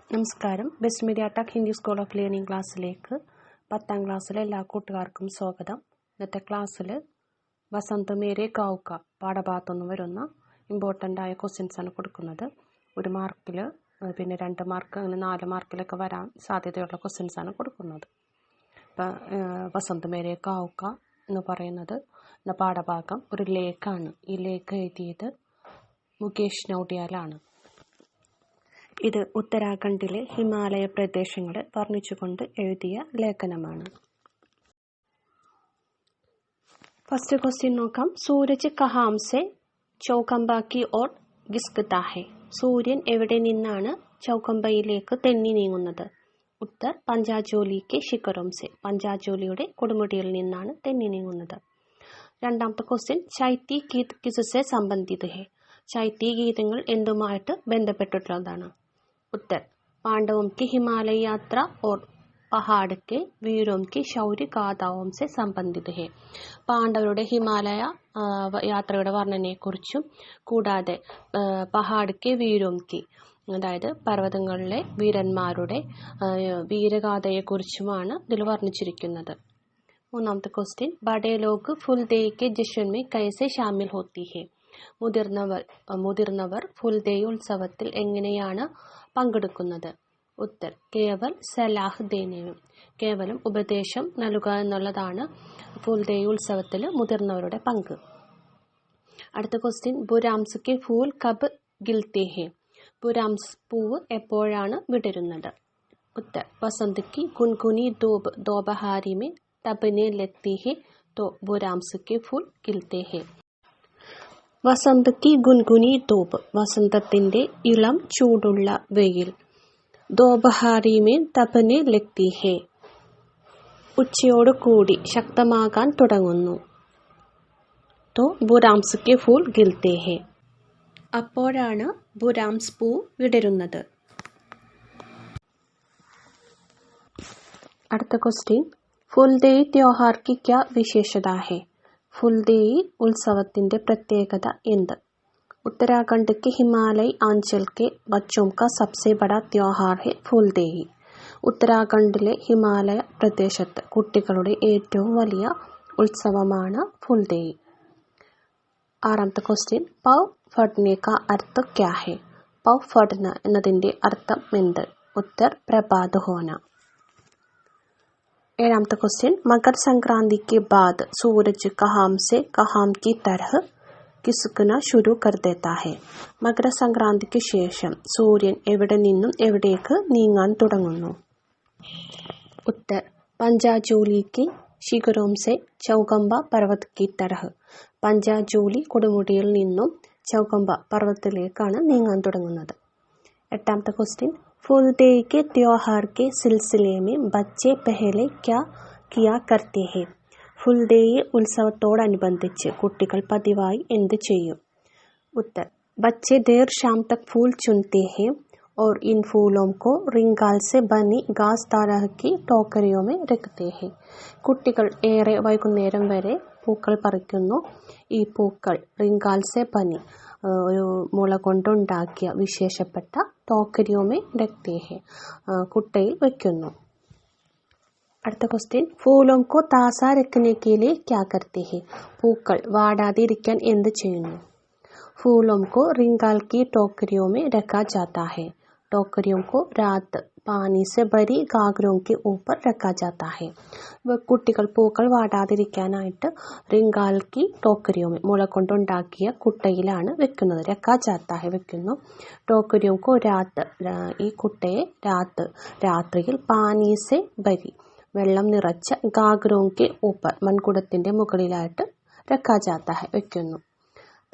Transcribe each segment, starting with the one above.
നമസ്കാരം. Best media tech Hindi school of learning ക്ലാസ്സിലേക്ക് 10ാം ക്ലാസ്സിലെ എല്ലാ കൂട്ടുകാർക്കും സ്വാഗതം. ഇന്നത്തെ ക്ലാസ്സിൽ വസന്ത് മേരെ ഗാവ് കാ പാഠഭാഗത്തുനിന്ന് വരുന്ന ഇമ്പോർട്ടൻ്റ് ആയ ക്വസ്റ്റ്യൻസ് ആണ് കൊടുക്കുന്നത്. 1 മാർക്കിൽ, പിന്നെ 2 മാർക്ക്, അങ്ങനെ 4 മാർക്കിലൊക്കെ വരാൻ സാധ്യതയുള്ള ക്വസ്റ്റ്യൻസ് ആണ് കൊടുക്കുന്നത്. ഇപ്പം വസന്ത് മേരെ ഗാവ് കാ എന്ന് പറയുന്നത് പാഠഭാഗം ഒരു ലേഖാണ്. ഈ ലേഖ എഴുതിയത് മുകേഷ് നൗഡിയാലാണ്. ഇത് ഉത്തരാഖണ്ഡിലെ ഹിമാലയ പ്രദേശങ്ങളെ വർണ്ണിച്ചുകൊണ്ട് എഴുതിയ ലേഖനമാണ്. ഫസ്റ്റ് ക്വസ്റ്റ്യൻ നോക്കാം. സൂരജ് കഹാം സെ ചൗകമ്പ കി ഓർ ഖിസ്കതാ ഹെ? സൂര്യൻ എവിടെ നിന്നാണ് ചൗകമ്പയിലേക്ക് തെന്നി നീങ്ങുന്നത്? ഉത്തർ പഞ്ചാജോലി കെ ശിഖരോം സെ. പഞ്ചാജോലിയുടെ കൊടുമുടിയിൽ നിന്നാണ് തെന്നി നീങ്ങുന്നത്. രണ്ടാമത്തെ ക്വസ്റ്റ്യൻ, ചൈത്തി ഗീത് കിസ്സെ സംബന്ധിത് ഹെ? ചൈത്തി ഗീതങ്ങൾ എന്തുമായിട്ട് ബന്ധപ്പെട്ടിട്ടുള്ളതാണ്? उत्तर पांडवों की हिमालय यात्रा और पहाड़ के वीरों की शौर्य गाथाओं से संबंधित है. പാണ്ഡവരുടെ ഹിമാലയ യാത്രയുടെ വർണ്ണനയെക്കുറിച്ചും കൂടാതെ പഹാഡ് കെ വീരോം കി, അതായത് പർവ്വതങ്ങളിലെ വീരന്മാരുടെ വീരഗാഥയെക്കുറിച്ചുമാണ് ഇതിൽ വർണ്ണിച്ചിരിക്കുന്നത്. മൂന്നാമത്തെ question, Bade log ഫുൽദേയ് K ജശ്ൻ may കൈസെ Shamil ഹോത്തി ഹെ? മുതിർന്നവർ ഫുൽദേയ് ഉത്സവത്തിൽ എങ്ങനെയാണ് പങ്കെടുക്കുന്നത്? ഉത്തർ കേവൽ സലാഹ് ദേനേനും. കേവലം ഉപദേശം നൽകുക എന്നുള്ളതാണ് ഫുൽദേയ് ഉത്സവത്തിൽ മുതിർന്നവരുടെ പങ്ക്. അടുത്ത ക്വസ്റ്റ്യൻ, ബുരാംസ് കെ ഫൂൽ കബ് ഗിൽത്തെ ഹെ? ബുരാംസ് പൂവ് എപ്പോഴാണ് വിടരുന്നത്? ഉത്തർ വസന്ത് കി ഗുൻഗുനി ധൂപ് ദോപഹാരി മേ തബ്നെ ലഗ്തി ഹെ തോ ബുരാംസ് കെ ഫൂൽ ഗിൽത്തെ ഹെ. വസന്ത് കി ഗുൻഗുനി ധൂപ്, വസന്തത്തിന്റെ ഇളം ചൂടുള്ള വെയിൽ. ദോപഹാരി മേ തബ്നെ ലഗ്തി ഹെ, ഉച്ചയോട് കൂടി ശക്തമാകാൻ തുടങ്ങുന്നു. തോ ബുരാംസ് കെ ഫൂൽ ഗിൽത്തെ ഹെ, അപ്പോഴാണ് ബുരാംസ് പൂ വിടരുന്നത്. അടുത്ത ക്വസ്റ്റ്യൻ, ഫുൽദേയ് ത്യോഹാർ കി ക്യാ വിശേഷത ഹെ? ഫുൽദേയ് ഉത്സവത്തിന്റെ പ്രത്യേകത എന്ത്? उत्तराखंड के हिमालय आंचल के बच्चों का सबसे बड़ा त्योहार है फूलदेई. ഉത്തരാഖണ്ഡിലെ ഹിമാലയ പ്രദേശത്ത് കുട്ടികളുടെ ഏറ്റവും വലിയ ഉത്സവമാണ് ഫുൽദേയ്. ആറാമത്തെ ക്വസ്റ്റ്യൻ, പൗ ഫഡ്നെ കാ അർത്ഥ ക്യാ ഹെ? പൗ ഫഡ്ന എന്നതിൻ്റെ അർത്ഥം എന്ത്? ഉത്തർ പ്രഭാത് ഹോന. ഏഴാമത്തെ ക്വസ്റ്റ്യൻ, മകർ സംക്രാന്തി के बाद सूरज कहां से कहां की तरह കിസ്കന ശുരു കർ ദേത്താ ഹെ? മകരസംക്രാന്തിക്ക് ശേഷം സൂര്യൻ എവിടെ നിന്നും എവിടേക്ക് നീങ്ങാൻ തുടങ്ങുന്നു? ഉത്തർ പഞ്ചാജോലി കി ശിഖരോം സെ ചൗകമ്പ പർവ്വത് കി തരഹ്. പഞ്ചാജോലി കൊടുമുടിയിൽ നിന്നും ചൗകമ്പ പർവ്വതത്തിലേക്കാണ് നീങ്ങാൻ തുടങ്ങുന്നത്. എട്ടാമത്തെ ക്വസ്റ്റ്യൻ, फूलदेई के त्योहार के सिलसिले में बच्चे पहले क्या किया करते हैं? ഫുൽദേയ് ഉത്സവത്തോടനുബന്ധിച്ച് കുട്ടികൾ പതിവായി എന്ത് ചെയ്യും? ഉത്തർ बच्चे देर शाम तक फूल चुनते हैं और इन फूलों को रिंगाल से बनी घास तरह की टोकरियों में रखते हैं. കുട്ടികൾ ഏറെ വൈകുന്നേരം വരെ പൂക്കൾ പറിക്കുന്നു. ഈ പൂക്കൾ റിംഗാൽ സെ ബനി, ഒരു മുള കൊണ്ടുണ്ടാക്കിയ വിശേഷപ്പെട്ട ടോക്കരിയോമെ രക്തേ ഹെ, കുട്ടയിൽ വയ്ക്കുന്നു. അടുത്ത ക്വസ്റ്റ്യൻ, ഫൂലോം കോ താസാ രഖ്നെ കെ ലിയെ ക്യാ കർത്തെ ഹെ? പൂക്കൾ വാടാതെ ഇരിക്കാൻ എന്ത് ചെയ്യുന്നു? ഫൂലോം കോ റിംഗാൽ കി ടോക്കരിയോമെ രഖാ ജാതാ ഹെ. ടോക്കരിയോം കോ രാത് പാനി സെ ഭരി ഗാഗരോം കെ ഊപ്പർ രഖാ ജാതാ ഹെ. കുട്ടികൾ പൂക്കൾ വാടാതിരിക്കാനായിട്ട് റിംഗാൽ കി ടോക്കരിയോമെ, മുള കൊണ്ടുണ്ടാക്കിയ കുട്ടയിലാണ് വെക്കുന്നത്. രഖാ ജാതാ ഹെ, വെക്കുന്നു. ടോക്കരിയോം കോ രാത്, ഈ കുട്ടയെ രാത്രിയിൽ പാനി സെ ഭരി, വെള്ളം നിറച്ച ഗാഗരോം കെ ഊപ്പർ, മൺകുടത്തിന്റെ മുകളിലായിട്ട് രഖാ ജാതാ ഹെ, വെക്കുന്നു.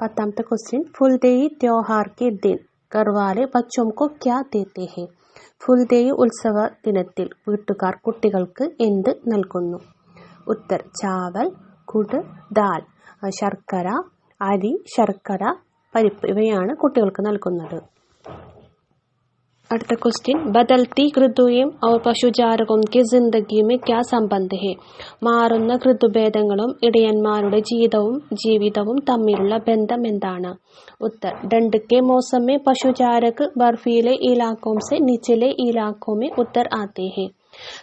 പത്താമത്തെ ക്വസ്റ്റ്യൻ, ഫുൽദേയ് ത്യോഹാർ കെ ദിൻ ഗർവാലെ ബച്ചോം കോ ക്യാ ദേത്തെ ഹെ? ഫുൽദേയ് ഉത്സവ ദിനത്തിൽ വീട്ടുകാർ കുട്ടികൾക്ക് എന്ത് നൽകുന്നു? ഉത്തർ ചാവൽ, ഗുഡ്, ദാൽ, ശർക്കര, അരി, ശർക്കര, പരിപ്പ്, ഇവയാണ് കുട്ടികൾക്ക് നൽകുന്നത്. അടുത്ത ക്വസ്റ്റ്യൻ ബദൽത്തി ഋതുയും और പശുചാരകവും के जिंदगी में क्या संबंध है? മാറുന്ന ഋതുഭേദങ്ങളും ഇടയന്മാരുടെ ജീവിതവും തമ്മിലുള്ള ബന്ധം എന്താണ്? उत्तर ठंड के मौसम में पशुचारक बर्फीले इलाकों से निचले इलाकों में उतर आते हैं.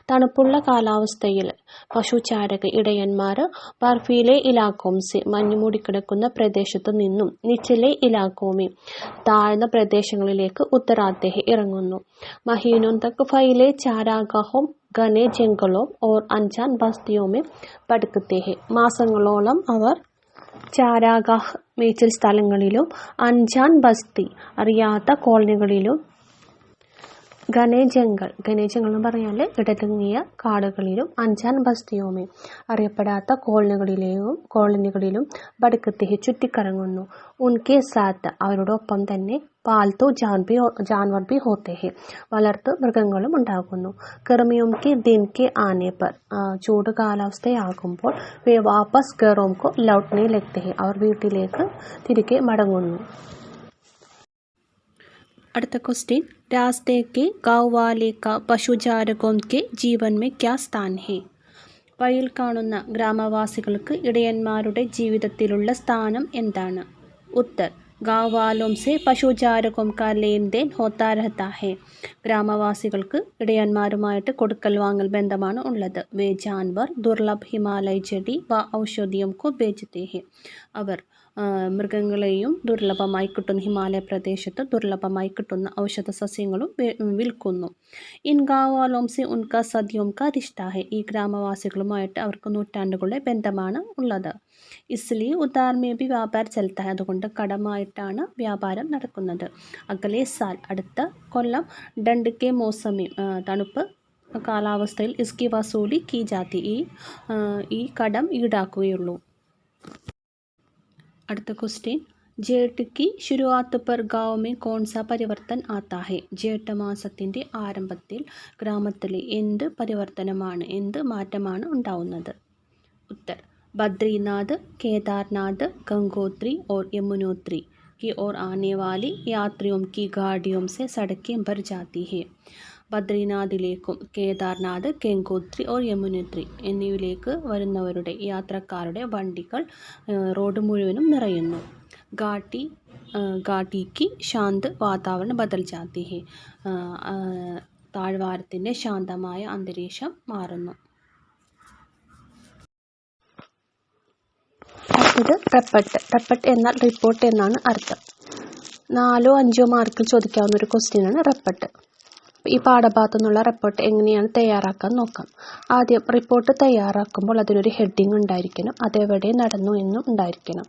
തണുപ്പുള്ള കാലാവസ്ഥയിൽ പശുചാരക ഇടയന്മാർ ബർഫീലെ ഇലാക്കോംസെ മഞ്ഞുമൂടിക്കിടക്കുന്ന പ്രദേശത്തു നിന്നും നിച്ചലെ ഇലാക്കോമെ താഴ്ന്ന പ്രദേശങ്ങളിലേക്ക് ഉത്തരാത്തേഹ് ഇറങ്ങുന്നു. മഹീനോं तक फैले चारागाहों घने जंगलों और अनजान बस्तियों में भटकते हैं. മാസങ്ങളോളം അവർ ചാരാഗാഹ് മേച്ചിൽ സ്ഥലങ്ങളിലും അൻജാൻ ബസ്തി അറിയാത്ത കോളനികളിലും ഘനജംഗൾ എന്ന് പറഞ്ഞാൽ ഇടതിങ്ങിയ കാടുകളിലും അൻജാൻ ബസ്തിയോമേ അറിയപ്പെടാത്ത കോളനികളിലും ബടുക്കത്തേഹ് ചുറ്റിക്കറങ്ങുന്നു. ഉൻകെ സാത്ത് അവരോടൊപ്പം തന്നെ പാൽത്തു ജാൻവർ ഭി ഹോത്തെ ഹെ വളർത്തു മൃഗങ്ങളും ഉണ്ടാകുന്നു. ഗർമിയോം കെ ദിൻ കെ ആനെ പർ ചൂട് കാലാവസ്ഥയാകുമ്പോൾ വേ വാപ്പസ് ഗറോം കോ ലൗട്ട്നെ ലഗ്തെ ഹെ അവർ വീട്ടിലേക്ക് തിരികെ മടങ്ങുന്നു. അടുത്ത ക്വസ്റ്റ്യൻ രാസ്തേ കെ ഗാവ് വാലെ കാ പശുചാരകോं के जीवन में क्या स्थान है? വഴിയിൽ കാണുന്ന ഗ്രാമവാസികൾക്ക് ഇടയന്മാരുടെ ജീവിതത്തിലുള്ള സ്ഥാനം എന്താണ്? ഉത്തർ गाँव वालों से പശുചാരകോं का लेन देन होता रहता है. ഗ്രാമവാസികൾക്ക് ഇടയന്മാരുമായിട്ട് കൊടുക്കൽ വാങ്ങൽ ബന്ധമാണ് ഉള്ളത്. വേ ജാൻവർ ദുർലഭ് ഹിമാലയ ചെടി വ ഔഷധിയും കോ ബേച്ചത്തെ ഹെ അവർ മൃഗങ്ങളെയും ദുർലഭമായി കിട്ടുന്ന ഹിമാലയ പ്രദേശത്ത് ദുർലഭമായി കിട്ടുന്ന ഔഷധ സസ്യങ്ങളും വിൽക്കുന്നു. ഇൻ ഗാവാലോം സെ ഉൻക സദിയോം കാ റിഷ്ത ഹെ ഈ ഗ്രാമവാസികളുമായിട്ട് അവർക്ക് നൂറ്റാണ്ടുകളുടെ ബന്ധമാണ് ഉള്ളത്. ഇസ്ലിയെ ഉദാർ മേ ബി വ്യാപാര ചലത്ത ഹെ അതുകൊണ്ട് കടമായിട്ടാണ് വ്യാപാരം നടക്കുന്നത്. അഗലെ സാൽ അടുത്ത കൊല്ലം ഡണ്ട് കെ മോസമി തണുപ്പ് കാലാവസ്ഥയിൽ ഇസ്കി വസൂലി കി ജാതി ഈ കടം ഈടാക്കുകയുള്ളൂ. അടുത്ത ക്വസ്റ്റ്യൻ जेठ की शुरुआत पर गाँव में कौन सा परिवर्तन आता है? ജേഠമാസത്തിൻ്റെ ആരംഭത്തിൽ ഗ്രാമത്തിലെ എന്ത് പരിവർത്തനമാണ് എന്ത് മാറ്റമാണ് ഉണ്ടാവുന്നത്? ഉത്തർ बद्रीनाथ केदारनाथ गंगोत्री और यमुनोत्री की ओर आने वाली यात्रियों की गाड़ियों से सड़कें भर जाती है. ബദ്രീനാഥിലേക്കും കേദാർനാഥ് ഗംഗോത്രി ഓർ യമുനോത്രി എന്നിവയിലേക്ക് വരുന്നവരുടെ യാത്രക്കാരുടെ വണ്ടികൾ റോഡ് മുഴുവനും നിറയുന്നു. ഘാട്ടിക്ക് ശാന്ത് വാതാവരണം ബദൽ ജാതി ഹെ താഴ്വാരത്തിൻ്റെ ശാന്തമായ അന്തരീക്ഷം മാറുന്നു. അടുത്തത് റെപ്പട്ട് എന്നാൽ റിപ്പോർട്ട് എന്നാണ് അർത്ഥം. 4-5 മാർക്കിൽ ചോദിക്കാവുന്ന ഒരു ക്വസ്റ്റ്യനാണ് റെപ്പട്ട്. ഈ പാഠഭാഗത്തു നിന്നുള്ള റിപ്പോർട്ട് എങ്ങനെയാണ് തയ്യാറാക്കാൻ നോക്കാം. ആദ്യം റിപ്പോർട്ട് തയ്യാറാക്കുമ്പോൾ അതിനൊരു ഹെഡിങ് ഉണ്ടായിരിക്കണം, അതെവിടെ നടന്നു എന്നും ഉണ്ടായിരിക്കണം,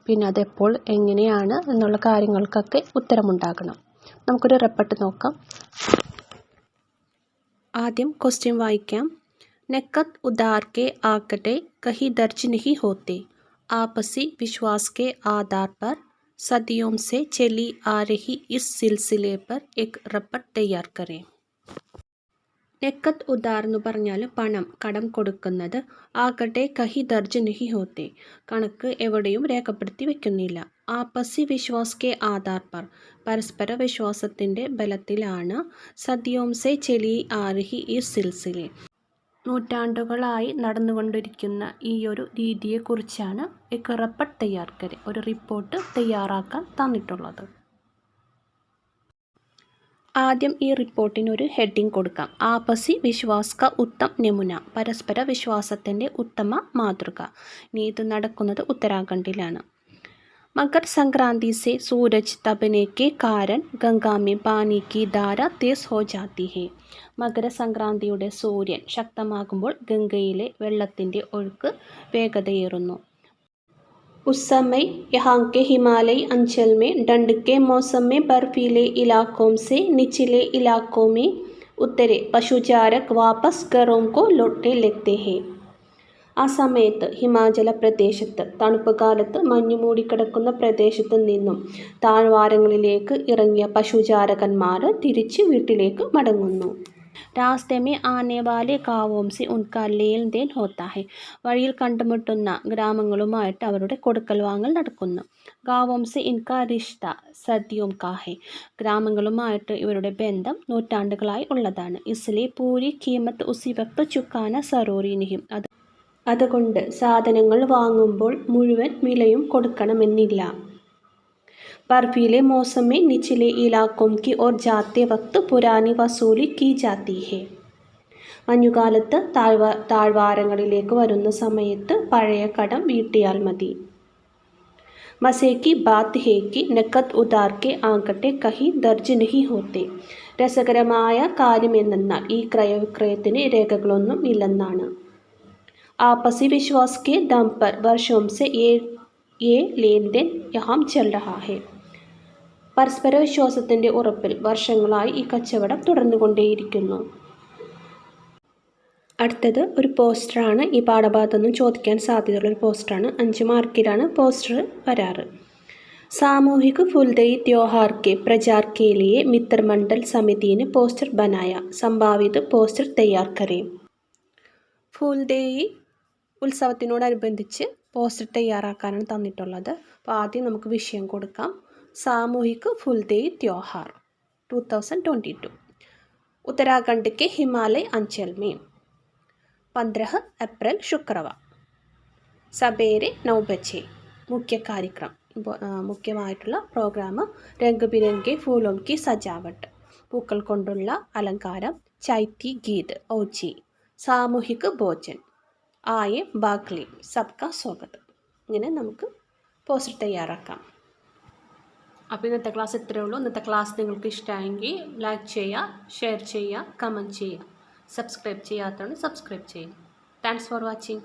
പിന്നെ അതെപ്പോൾ എങ്ങനെയാണ് എന്നുള്ള കാര്യങ്ങൾക്കൊക്കെ ഉത്തരമുണ്ടാകണം. നമുക്കൊരു റിപ്പോർട്ട് നോക്കാം. ആദ്യം ക്വസ്റ്റ്യൻ വായിക്കാം. നക്കത് ഉദാർ കെ ആക്കട്ടെ കഹി ദർജ് നഹി ഹോത്തെ आपसी विश्वास के आधार पर सदियों से चली आ रही इस सिलसिले पर एक रिपोर्ट तैयार करें. നെക്കത്ത് ഉദാർ എന്ന് പറഞ്ഞാൽ പണം കടം കൊടുക്കുന്നത്. ആകട്ടെ കഹി ദർജ് നഹി ഹോത്തെ കണക്ക് എവിടെയും രേഖപ്പെടുത്തി വെക്കുന്നില്ല. ആപ്പസി വിശ്വാസ് കെ ആധാർ പർ പരസ്പര വിശ്വാസത്തിൻ്റെ ബലത്തിലാണ്. സദിയോം സെ ചലി ആ രഹി ഈ സിൽസിലെ നൂറ്റാണ്ടുകളായി നടന്നുകൊണ്ടിരിക്കുന്ന ഈ ഒരു രീതിയെക്കുറിച്ചാണ് एक रिपोर्ट तैयार करें ഒരു റിപ്പോർട്ട് തയ്യാറാക്കാൻ തന്നിട്ടുള്ളത്. ആദ്യം ഈ റിപ്പോർട്ടിന് ഒരു ഹെഡിങ് കൊടുക്കാം. ആപ്പസി വിശ്വാസ് ക ഉത്തം നമുന പരസ്പര വിശ്വാസത്തിൻ്റെ ഉത്തമ മാതൃക. ഇനി ഇത് നടക്കുന്നത് ഉത്തരാഖണ്ഡിലാണ്. मकर संक्रांति से सूरज तपने के कारण गंगा में पानी की धारा तेज हो जाती है. മകരസംക്രാന്തിയുടെ സൂര്യൻ ശക്തമാകുമ്പോൾ ഗംഗയിലെ വെള്ളത്തിൻ്റെ ഒഴുക്ക് വേഗതയേറുന്നു. उस समय यहाँ के हिमालयी अंचल में ठंड के मौसम में बर्फीले इलाकों से निचले इलाकों में उतरे पशुचारक वापस घरों को लौटने लगते हैं. ആ സമയത്ത് ഹിമാചല പ്രദേശത്ത് തണുപ്പ് കാലത്ത് മഞ്ഞു മൂടിക്കിടക്കുന്ന പ്രദേശത്തു നിന്നും താഴ്വാരങ്ങളിലേക്ക് ഇറങ്ങിയ പശുചാരകന്മാർ തിരിച്ച് വീട്ടിലേക്ക് മടങ്ങുന്നു. രാസ്തേ മേ ആനെ വാലെ ഗാവോം സെ ഉൻകാ ലേൻ ദേൻ ഹോത്താ ഹെ വഴിയിൽ കണ്ടുമുട്ടുന്ന ഗ്രാമങ്ങളുമായിട്ട് അവരുടെ കൊടുക്കൽ വാങ്ങൽ നടക്കുന്നു. गांवों से इनका रिश्ता सदियों का है. ഗ്രാമങ്ങളുമായിട്ട് ഇവരുടെ ബന്ധം നൂറ്റാണ്ടുകളായി ഉള്ളതാണ്. इसलिए पूरी कीमत उसी वक्त चुकाना जरूरी नहीं. അതുകൊണ്ട് സാധനങ്ങൾ വാങ്ങുമ്പോൾ മുഴുവൻ വിലയും കൊടുക്കണമെന്നില്ല. बर्फीले मौसम में निचले इलाकों की ओर जाते वक्त पुरानी वसूली की जाती है. മഞ്ഞുകാലത്ത് താഴ്വാരങ്ങളിലേക്ക് വരുന്ന സമയത്ത് പഴയ കടം വീട്ടിയാൽ മതി. मज़े की बात है कि नकद उधार के आंकड़े कहीं दर्ज नहीं होते. രസകരമായ കാര്യമെന്നാൽ ഈ ക്രയവിക്രയത്തിന് രേഖകളൊന്നും ഇല്ലെന്നാണ്. आपसी विश्वास के दम पर वर्षों से ये लेन देन यहाँ चल रहा है. പരസ്പര വിശ്വാസത്തിൻ്റെ ഉറപ്പിൽ വർഷങ്ങളായി ഈ കച്ചവടം തുടർന്നുകൊണ്ടേയിരിക്കുന്നു. അടുത്തത് ഒരു പോസ്റ്ററാണ്. ഈ പാഠഭാഗത്തു നിന്നും ചോദിക്കാൻ സാധ്യതയുള്ളൊരു പോസ്റ്ററാണ്. 5 മാർക്കിലാണ് പോസ്റ്റർ വരാറ്. सामूहिक फूलदेई त्योहार के प्रचार के लिए मित्र मंडल समिति ने पोस्टर बनाया. संभावित പോസ്റ്റർ തയ്യാർ करें. ഫൂൽദേയി ഉത്സവത്തിനോടനുബന്ധിച്ച് പോസ്റ്റർ തയ്യാറാക്കാനാണ് തന്നിട്ടുള്ളത്. അപ്പോൾ ആദ്യം നമുക്ക് വിഷയം കൊടുക്കാം. सामूहिक फूलदेई त्योहार 2022 उत्तराखंड के हिमालय अंचल में 15 अप्रैल शुक्रवार सवेरे 9 बजे. मुख्य कार्यक्रम മുഖ്യമായിട്ടുള്ള പ്രോഗ്രാം രംഗ് ബിരംഗെ ഫൂലോം കി സജാവട്ട്, പൂക്കൾ കൊണ്ടുള്ള അലങ്കാരം, ചൈത്തി ഗീത് ഔച്ചി, സാമൂഹിക് ഭോജൻ, ആയെ ബാഗ്ലി, സബ്കാ സ്വാഗതം. ഇങ്ങനെ നമുക്ക് പോസ്റ്റർ തയ്യാറാക്കാം. അപ്പോൾ ഇന്നത്തെ ക്ലാസ് ഇത്രയേ ഉള്ളൂ. ഇന്നത്തെ ക്ലാസ് നിങ്ങൾക്ക് ഇഷ്ടമായെങ്കിൽ ലൈക്ക് ചെയ്യുക, ഷെയർ ചെയ്യുക, കമൻറ്റ് ചെയ്യുക. സബ്സ്ക്രൈബ് ചെയ്യാത്തതുകൊണ്ട് സബ്സ്ക്രൈബ് ചെയ്യുക. Thanks for watching.